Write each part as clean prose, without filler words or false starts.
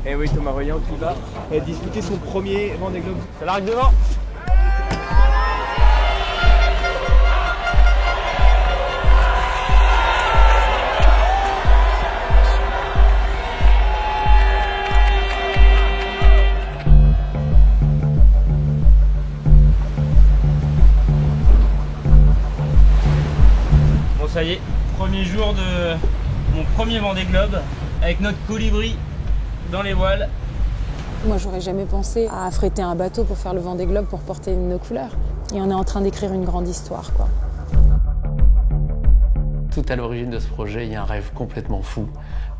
Et oui, Thomas Royan qui va disputer son premier Vendée Globe. Ça largue devant. Bon, ça y est, premier jour de mon premier Vendée Globe avec notre colibri dans les voiles. Moi, j'aurais jamais pensé à affréter un bateau pour faire le Vendée Globe, pour porter nos couleurs. Et on est en train d'écrire une grande histoire, quoi. Tout à l'origine de ce projet, il y a un rêve complètement fou,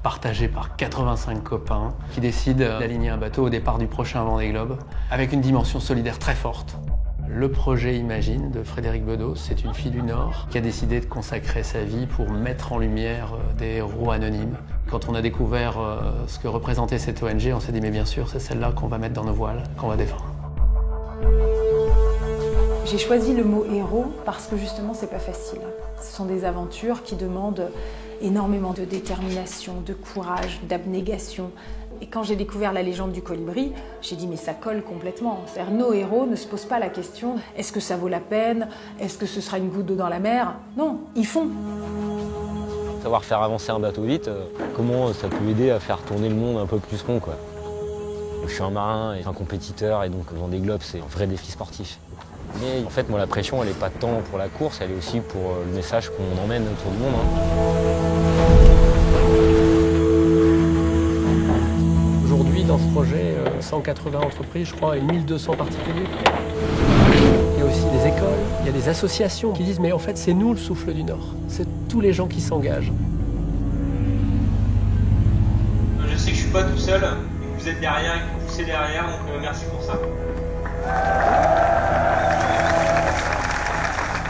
partagé par 85 copains qui décident d'aligner un bateau au départ du prochain Vendée Globe, avec une dimension solidaire très forte. Le projet Imagine de Frédéric Bedos, c'est une fille du Nord qui a décidé de consacrer sa vie pour mettre en lumière des héros anonymes. Quand on a découvert ce que représentait cette ONG, on s'est dit mais bien sûr, c'est celle-là qu'on va mettre dans nos voiles, qu'on va défendre. J'ai choisi le mot héros parce que justement, c'est pas facile. Ce sont des aventures qui demandent énormément de détermination, de courage, d'abnégation. Et quand j'ai découvert la légende du colibri, j'ai dit mais ça colle complètement. C'est-à-dire nos héros ne se posent pas la question est-ce que ça vaut la peine? Est-ce que ce sera une goutte d'eau dans la mer? Non, ils font. Savoir faire avancer un bateau vite, comment ça peut aider à faire tourner le monde un peu plus rond, quoi. Je suis un marin et un compétiteur et donc Vendée Globe c'est un vrai défi sportif. Mais en fait moi la pression elle n'est pas tant pour la course, elle est aussi pour le message qu'on emmène autour du monde. Aujourd'hui dans ce projet, 180 entreprises je crois et 1200 particuliers. Il y a aussi des écoles, il y a des associations qui disent mais en fait c'est nous le souffle du Nord, c'est tous les gens qui s'engagent. Je sais que je suis pas tout seul, et que vous êtes derrière et que vous poussez derrière, donc merci pour ça.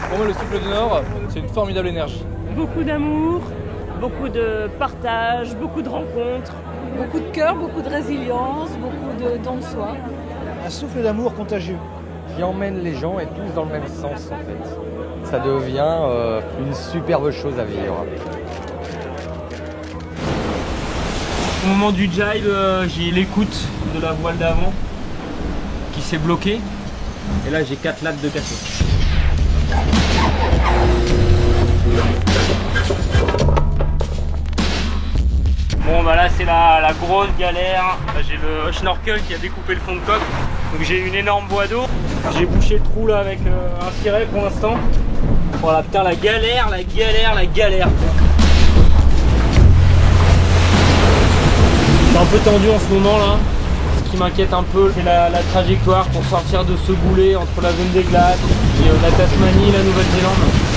Pour moi, le souffle du Nord, c'est une formidable énergie. Beaucoup d'amour, beaucoup de partage, beaucoup de rencontres. Beaucoup de cœur, beaucoup de résilience, beaucoup de don de soi. Un souffle d'amour contagieux qui emmène les gens et tous dans le même sens en fait. Ça devient une superbe chose à vivre. Au moment du jibe, j'ai l'écoute de la voile d'avant qui s'est bloquée. Et là, j'ai 4 lattes de cassé. Bon bah là c'est la grosse galère, j'ai le schnorkel qui a découpé le fond de coque, donc j'ai une énorme boîte d'eau, j'ai bouché le trou là avec un siret pour l'instant. Voilà putain la galère, la galère, la galère. C'est un peu tendu en ce moment là, ce qui m'inquiète un peu c'est la trajectoire pour sortir de ce boulet entre la zone des glaces et la Tasmanie et la Nouvelle-Zélande.